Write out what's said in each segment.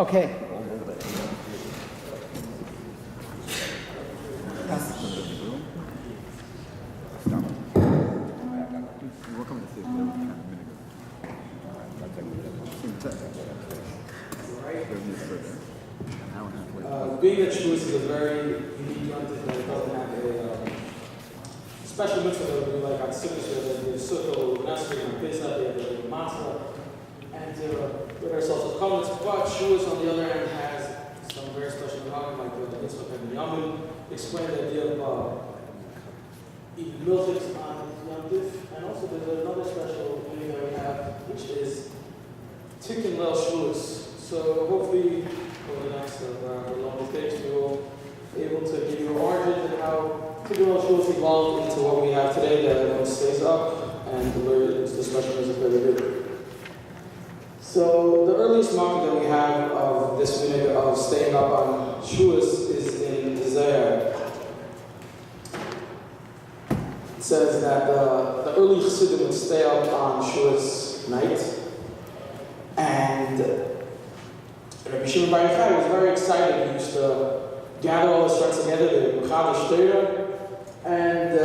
Okay. Being that Shavuos is a very unique yom tov that doesn't have a special mitzvah that would be like on Sukkot, where there's Sukkot, Nesri, and Pesach, they have the matzah, and with ourselves with comments. But Shavuos, on the other hand, has some very special knowledge, like the Yitzchock and Yamin explained the idea of eating milchiks on Yom Tov, and also there's another special thing that we have, which is Tikun Leil Shavuos. So hopefully, over the next long takes, we will be able to give you origin and how Tikun Leil Shavuos evolved into what we have today that stays up and it's the special music that we do. So the earliest mark that we have of this minute of staying up on Shavuos is in Isaiah. It says that the early Chassidim would stay up on Shavuos night, and Rabbi Shimon Bar Yochai was very excited. He used to gather all his friends together, they would Mechadish Torah, and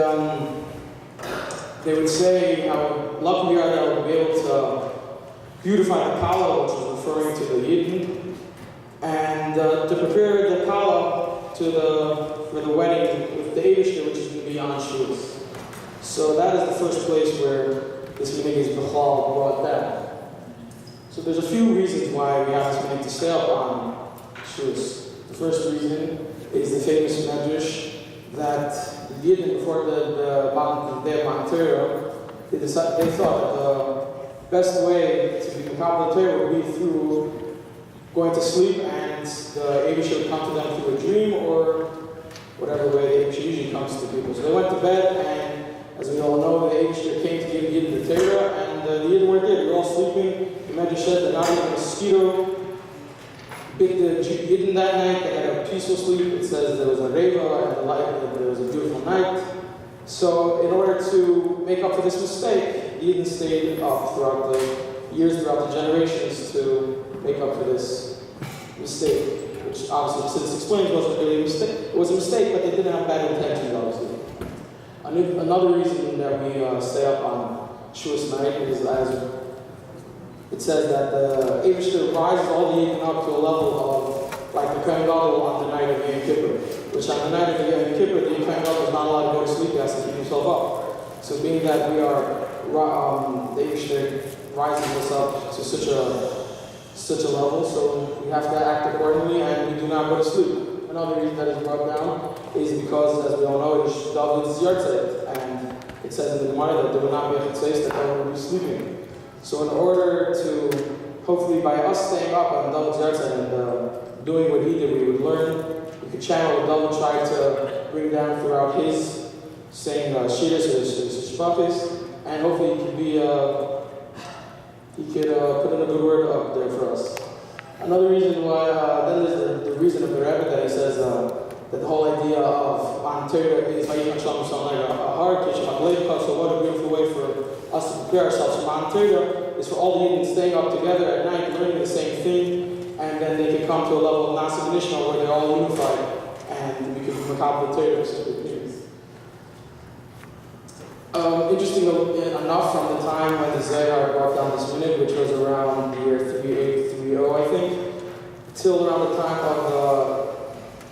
they would say how lucky we are that we'll be able to beautify the Kallah, which is referring to the Yidden, and to prepare the Kallah for the wedding with the Eibishter, which is going to be on Shavuos. So that is the first place where this meaning is Bechal brought down. So there's a few reasons why we have this meaning to stay up on Shavuos. The first reason is the famous medrash that the Yidden, before the day of Mount Torah, they thought that the best way to be Mekabel Torah would be through going to sleep, and the Eibishter would come to them through a dream or whatever way the Eibishter usually comes to people. So they went to bed, and as we all know, the Eibishter came to give Yidden the Torah, and the Yidden weren't there. They were all sleeping. The Medrash said that not even a mosquito bit the Yidden that night. They had a peaceful sleep. It says there was a reva and the light, and there was a beautiful night. So in order to make up for this mistake, the Yidden stayed up throughout the years, throughout the generations, to make up for this mistake, which obviously, since explains, wasn't really a mistake. It was a mistake, but they didn't have bad intentions, obviously. Another reason that we stay up on Shavuos night is, as it says, that the Eibishter rises all the Yidden up to a level of like the Kohen Gadol on the night of Yom Kippur, which on the night of Yom Kippur, the Kohen Gadol is not allowed to go to sleep. He has to keep himself up. So being that we are, the Eibishter rises us up to such a level, so we have to act accordingly, and we do not go to sleep. Another reason that is brought down is because, as we all know, it is David's Yarchei, and it says in the Gemara that there will not be a Chatzos, that everyone will be sleeping. So in order to, hopefully by us staying up on David's Yarchei and doing what he did, we would learn, we could channel what David tried to bring down throughout his saying Shidduch or his Shpachis, and hopefully he could put in a good word up there for us. Another reason why, then there's the reason of the Rebbe that he says that the whole idea of on Torah is Vayikach Shalom Shalom Ahar Kishmak Leivka. So what a beautiful way for us to prepare ourselves for on Torah is for all the Yidden staying up together at night, learning the same thing, and then they can come to a level of Nasa Mishnah where they're all unified, and we can Mekabel Torah for simple things. Interesting enough, from the time when the Zohar brought down this minute, which was around the year 3830, I think, till around the time of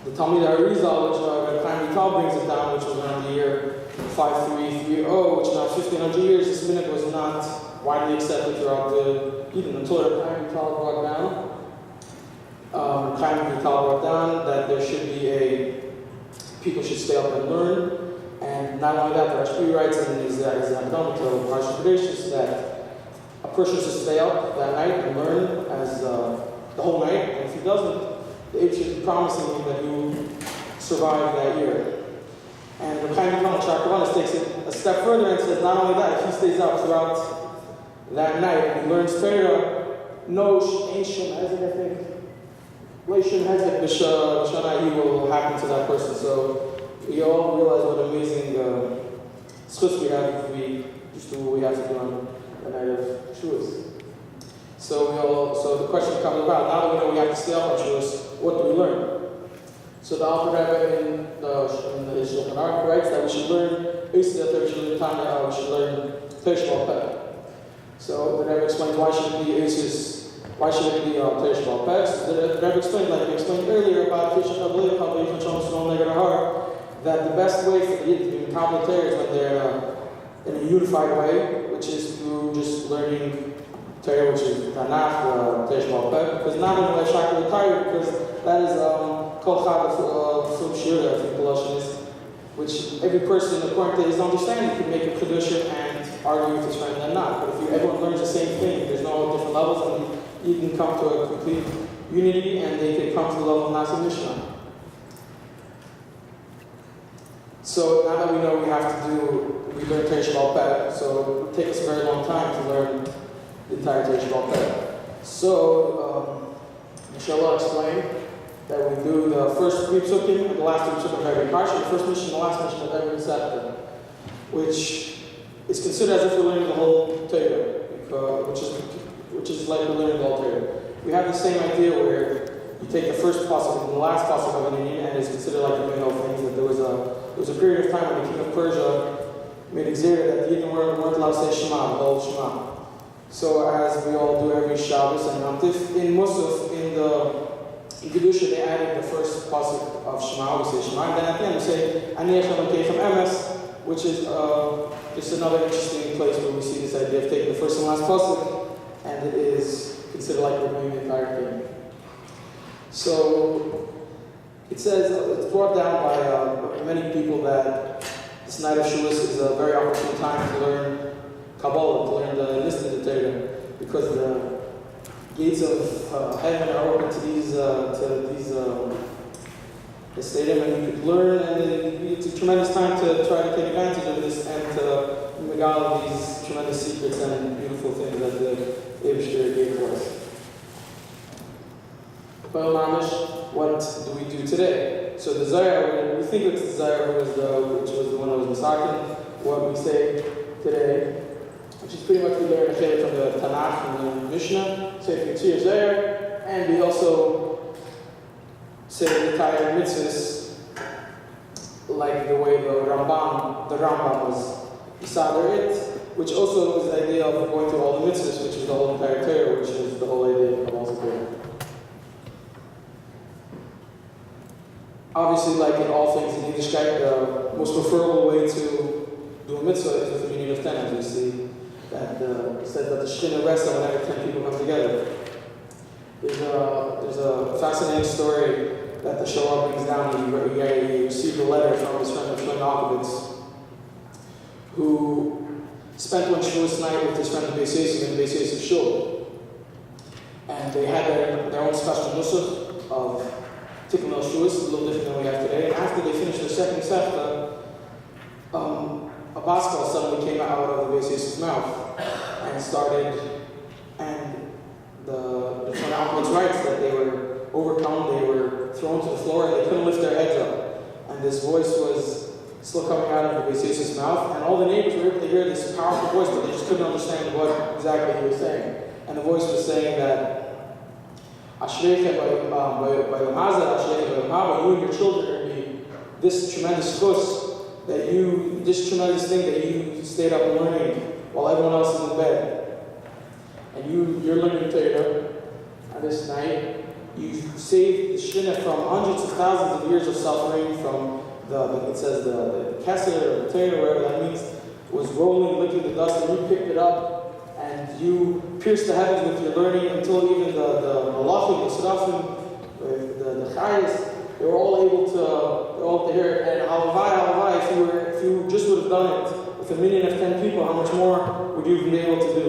the Talmud Arizal, which Rabbi Chaim Vital brings it down, which was around the year 5330, which is now 1500 years. This minute was not widely accepted throughout the Eden until Rabbi Chaim Vital brought down that there should be people should stay up and learn. And not only that, the Rashbi writes in his Abdom to Parsha Kodesh that a person should stay up that night and learn as the whole night, and if he doesn't, the Eibishter is promising him that he will survive that year. And the Chaim Vital Charkonis takes it a step further and says not only that, if he stays up throughout that night and he learns Torah, no ancient hezek, I think, Leishon hezek b'shana, he will happen to that person. So we all realize what amazing schutz we have if we just do what we have to do on the night of Shavuos. So the question comes about, now that we know we have to stay up on Shavuos, what do we learn? So the Alter Rebbe in the Shulchan Aruch writes that we should learn, basically we should learn Torah Sheba'al Peh. So the Rebbe explains why should it be Torah Sheba'al Peh. So the Rebbe explained, like we explained earlier about that the best way for the Yid to be Mekabel Torah is when they're in a unified way, which is through just learning Torah, which is Tanakh, Torah Sheba'al Peh, because not in the way Shakal Torah, because that is Kol Chag Fum Shira, I think the Lashon is, which every person, according to his understanding, can make a Kedusha and argue with his friend and not. But if everyone learns the same thing, there's no different levels, and you can come to a complete unity, and they can come to the level of Nasi Mishnah. So now that we know we learn Torah Sheba'al Peh, so it will take us a very long time to learn the entire Torah Sheba'al Peh. So, Inshallah explained that we do the first 3 psukim and the last 3 psukim of every parsha, the first mission and the last mission of every chapter, which is considered as if we're learning the whole Torah, which is like we're learning the whole Torah. We have the same idea where you take the first pasuk and the last pasuk of an Indian, and it's considered like the main things. That there was a period of time when the king of Persia made it clear that the Yidden weren't allowed to say Shema, the whole Shema. So as we all do every Shabbos and Yom in Musaf, in Kedusha, they added the first pasuk of Shema, we say Shema, and then at the end we say Ani Hashem Elokeichem Emes, which is just another interesting place where we see this idea of taking the first and last pasuk, and it is considered like we're doing the entire thing. So it says, it's brought down by many people that this night of Shavuos is a very opportune time to learn Kabbalah, to learn the listen to Torah, because the gates of heaven are open to these the stadium, and you could learn, and it's a tremendous time to try to take advantage of this and to megal these tremendous secrets and beautiful things that the Eibishter gave to us. Well, Mamish, what do we do today? So the Zayar, we think it's the Zayar which was the one that was Masakin, what we say today, which is pretty much we learn a chayt from the Tanakh and the Mishnah, say from Tzir Zayar, and we also say the entire mitzvahs like the way the Rambam was Yisader it, which also is the idea of going through all the mitzvahs, which is the whole entire Torah, which is the whole idea of all the Torah. Obviously, like in all things in Yiddishkeit, the most preferable way to do a mitzvah is with the meaning of 10, as we see that it says that the Shekhinah rests on whenever 10 people come together. There's a fascinating story that the Shoah brings down. He received a letter from his friend Shlomo Alkovitz, who spent one Shavuos night with his friend Beis Yosef in Beis Yosef Shul. And they had their own special nusach of Tikun Leil Shavuos, a little different than we have today. And after they finished their second sefta, a basketball suddenly came out of the Beis Yosef's mouth and started, and the Shlomo Alkovitz writes that they were overcome, they were thrown to the floor, and they couldn't lift their heads up. And this voice was still coming out of the Beis Yosef's mouth, and all the neighbors were able to hear this powerful voice, but they just couldn't understand what exactly he was saying. And the voice was saying that you and your children are going to be this tremendous chus, this tremendous thing that you stayed up learning while everyone else is in bed. And you're learning Torah on this night. You saved the Shekhinah from hundreds of thousands of years of suffering, from it says the Kesser or the Torah, whatever that means, was rolling, licking the dust, and you picked it up. And you pierced the heavens with your learning until even the Malachim, the Serafim, the Chayas, they were all able to hear it. And halavai, if you just would have done it with 1,010 people, how much more would you have been able to do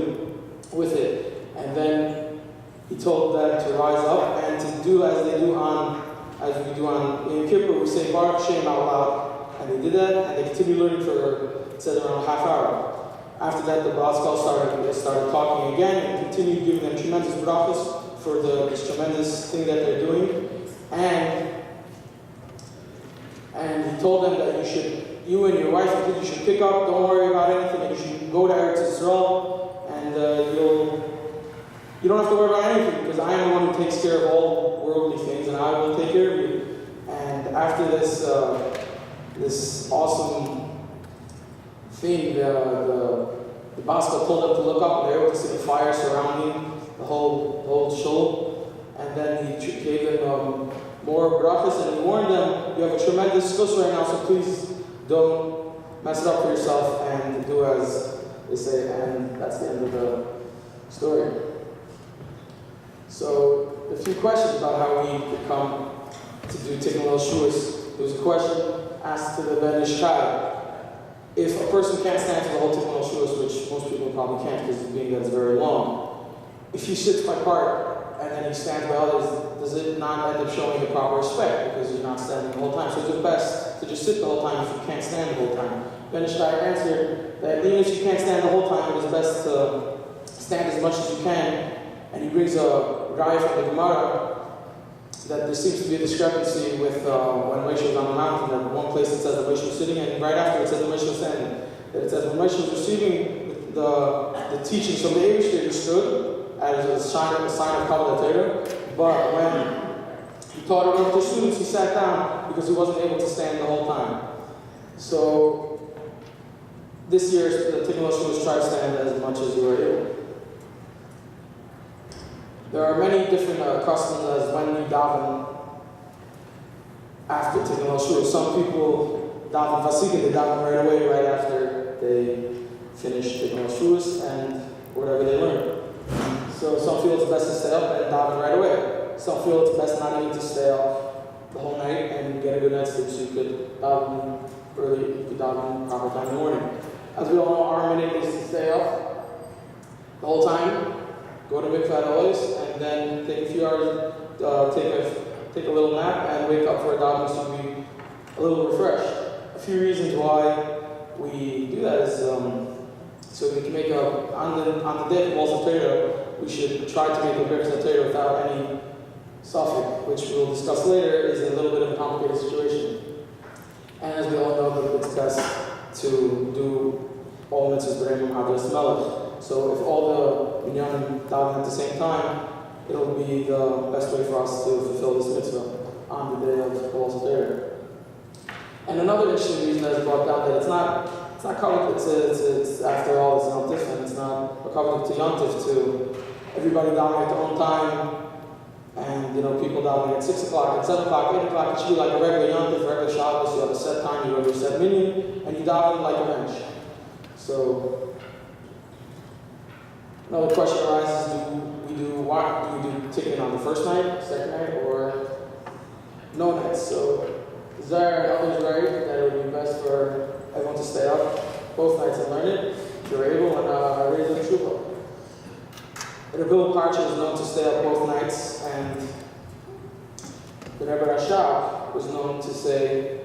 with it? And then he told them to rise up and to do as we do on Yom Kippur, we say Baruch Shem out loud. And they did that, and they continued learning for, it said, around a half hour. After that, the Baskal started talking again and continued giving them tremendous brachos for this tremendous thing that they're doing. And he told them that you and your wife, you should pick up, don't worry about anything, and you should go to Eretz Yisrael, and you don't have this awesome thing. The Basra told them to look up, and they were able to see the fire surrounding the whole shul. And then he gave them more brachas, and he warned them, you have a tremendous schus right now, so please don't mess it up for yourself and do as they say. And that's the end of the story. So, a few questions about how we could come to do Tikun Leil Shavuos. There was a question asked to the Ben Ish Chai. If a person can't stand for the whole Tikun Leil Shavuos, which most people probably can't because being that it's very long, if he sits by part and then he stands by others, does it not end up showing the proper respect because you're not standing the whole time? So is it best to just sit the whole time if you can't stand the whole time? Ben Ish Chai answered that even if you can't stand the whole time, it is best to stand as much as you can. And he brings a raya from the Gemara that there seems to be a discrepancy with when Moshe was on the mountain. That one place it says that Moshe was sitting, and right after it says that Moshe was standing. That it says when Moshe was receiving the teachings from the Eibushter, he stood as a sign of Kabbalah Torah. But when he taught it over to students, he sat down because he wasn't able to stand the whole time. So this year, the Tikun Leil Shavuos try to stand as much as you are able. There are many different customs as when we daven after Tikun Leil Shavuos. Some people daven Vasika, they daven right away, right after they finish Tikun Leil Shavuos and whatever they learn. So some feel it's best to stay up and daven right away. Some feel it's best not even to stay up the whole night and get a good night's sleep so you could daven early, you could daven proper time in the morning. As we all know, our minute is to stay up the whole time. Go to mikvah always, and then take a few hours, take a little nap, and wake up for a davening so be a little refreshed. A few reasons why we do that is so we can make on the day of Yosef Torah, we should try to make a Birkat Torah without any suffix, which we'll discuss later, is a little bit of a complicated situation. And as we all know, it's best to do all mitzvahs b'reimim havas melech. So if all the minyanim daven at the same time, it'll be the best way for us to fulfill this mitzvah on the day of Yosef Torah. And another interesting reason that is brought down that it's not covered. It's after all it's not different. It's not a covenant to yontif to everybody davening at their own time, and people davening at 6 o'clock, at 7 o'clock, 8 o'clock. It should be like a regular yontif, regular Shabbos. You have a set time, you have your set minyan, and you daven like a bench. So. Another question arises, do we do Tikun on the first night, second night, or no nights? So Zara and others write that it would be best for everyone to stay up both nights and learn it, if you're able, and raise the tshuva. The Rebbe Parcha is known to stay up both nights, and the Rebbe Rashab was known to say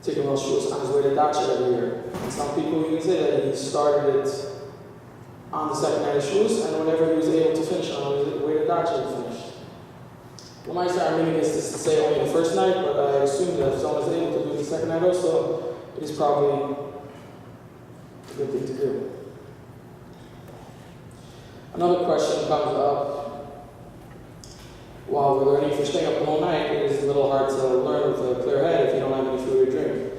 Tikun Leil Shavuos on his way to Dacha every year. And some people even say that he started it on the second night of Shavuos, and whenever he was able to finish on his way to Dacha, he finished. Lamaisa, our meaning is to say only the first night, but I assume that if someone is able to do the second night also, it is probably a good thing to do. Another question comes up while we're learning. If you're staying up the whole night, it is a little hard to learn with a clear head if you don't have any food or drink.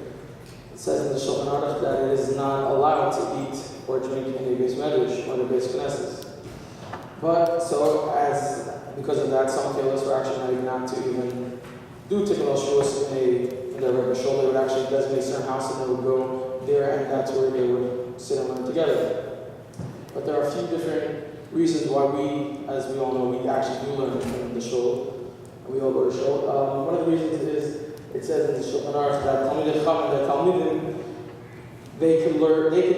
It says in the Shulchan Aruch that it is not allowed to eat or drink in the Beis Medrash or the Beis Knesset. But because of that, some Kalos were actually not even apt to even do Tikun Leil Shavuos in their Rebbe Shul. They would actually designate a certain house and they would go there, and that's where they would sit and learn together. But there are a few different reasons why we, as we all know, we actually do learn in the Shul, and we all go to Shul. One of the reasons is, it says in the Shulchan Aruch that Talmidei Chacham, that Talmidim, they could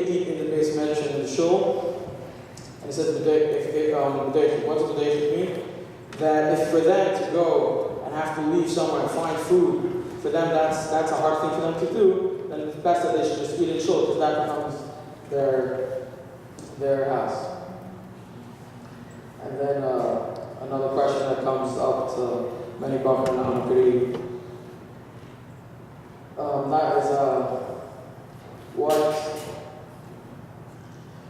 eat in the Beis Medrash and in the Shul. And it says, what does the day mean? That if for them to go and have to leave somewhere and find food, for them that's a hard thing for them to do, then it's best that they should just eat in Shul, because that becomes their house. And then another question that comes up to many Bachman on Puri, that is what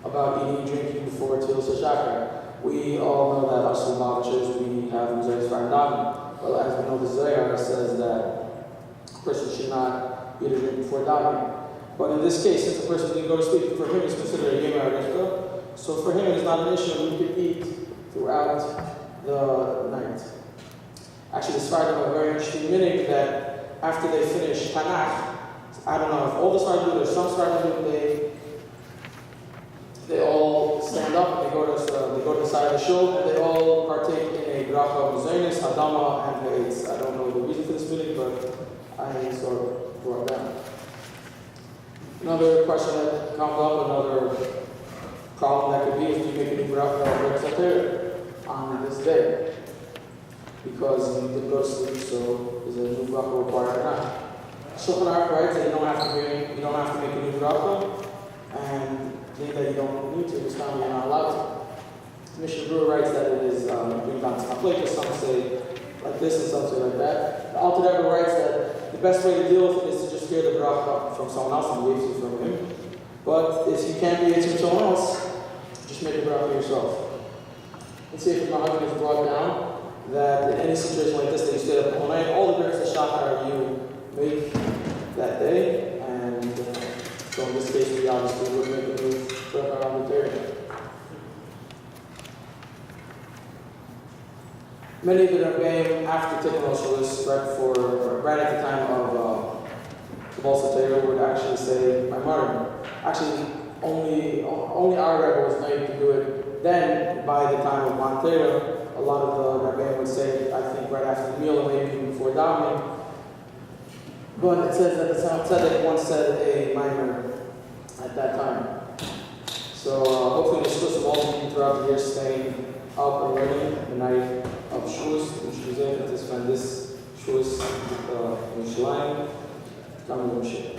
about eating and drinking before Tfilas HaShachar? We all know that us Lubavitchers, we have Mizrah's Fardanim. Well, as we know, the Zohar says that a person should not eat or drink before davening. But in this case, since the person didn't go to sleep, for him it's considered a yom ha'arechta. So for him it is not an issue, and he could eat throughout the night. Actually, the Sfardim have a very interesting minhag that after they finish Tanakh, I don't know if all the Sfardim do, there's some Sfardim do, they all stand up and they go to the side of the shul and they all partake in a bracha of Zaynis, Hadama, and Ha'etz. I don't know the reason for this minhag, but I sort of brought it down. Another question that comes up, another problem that could be is, do you make a new bracha of on this day? Because you didn't go to sleep, so is a new bracha required or not? Shulchan Aruch writes that you don't have to make a new bracha, and being that you don't need to, it's not you're not allowed to. Mishnah Berurah writes that it is being done to Machlekes. Some say like this and some say like that. The Alter Rebbe writes that the best way to deal with it is to just hear the bracha from someone else and wait from him. But if you can't be it from someone else, just make the bracha yourself. Let's see if my husband is brought down that in any situation like this that you stay up all night, all the brachas of shachar you make that day, and so in this case we obviously would make a new bracha on the Torah. Many of the Rebbeim after Tikun Leil Shavuos, right at the time of Chovevei Torah, would actually say my mother. Actually, only our Rebbe was able to do it. Then, by the time of Mount Torah, a lot of the Rebbeim would say, I think right after the meal or maybe even before davening. But it says that the Tzedek once said a minor at that time. So hopefully the Shavuos of all of you throughout the year staying up and learning the night of Shavuos, which was able to spend this Shavuos in Yerushalayim. Come to worship.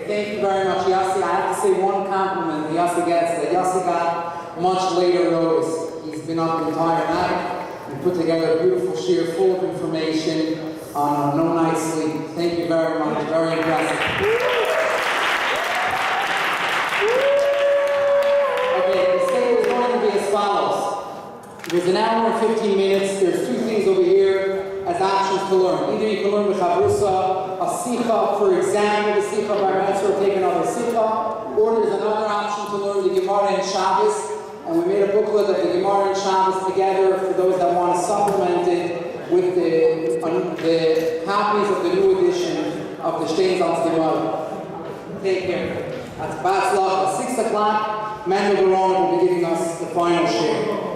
Thank you very much, Yossi. I have to say one compliment that Yossi gets, that Yossi got much later notice. He's been up the entire night and put together a beautiful shir full of information on no night's sleep. Thank you very much. Very impressive. Okay, the schedule is going to be as follows. There's an hour and 15 minutes. There's two things over here as options to learn. Either you can learn with Chavrusa, a Sikha, for example, the Sikha by Metzor, take another Sikha, or there's another option to learn the Gemara and Shabbos, and we made a booklet of the Gemara and Shabbos together for those that want to supplement it with the copies of the new edition of the Steinsaltz Gemara. Take care. That's Batzlach at 6 o'clock. Mendel Baron will be giving us the final share.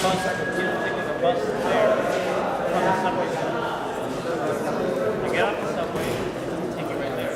bus, take the bus there, from the subway stop. You get off the subway, take you right there.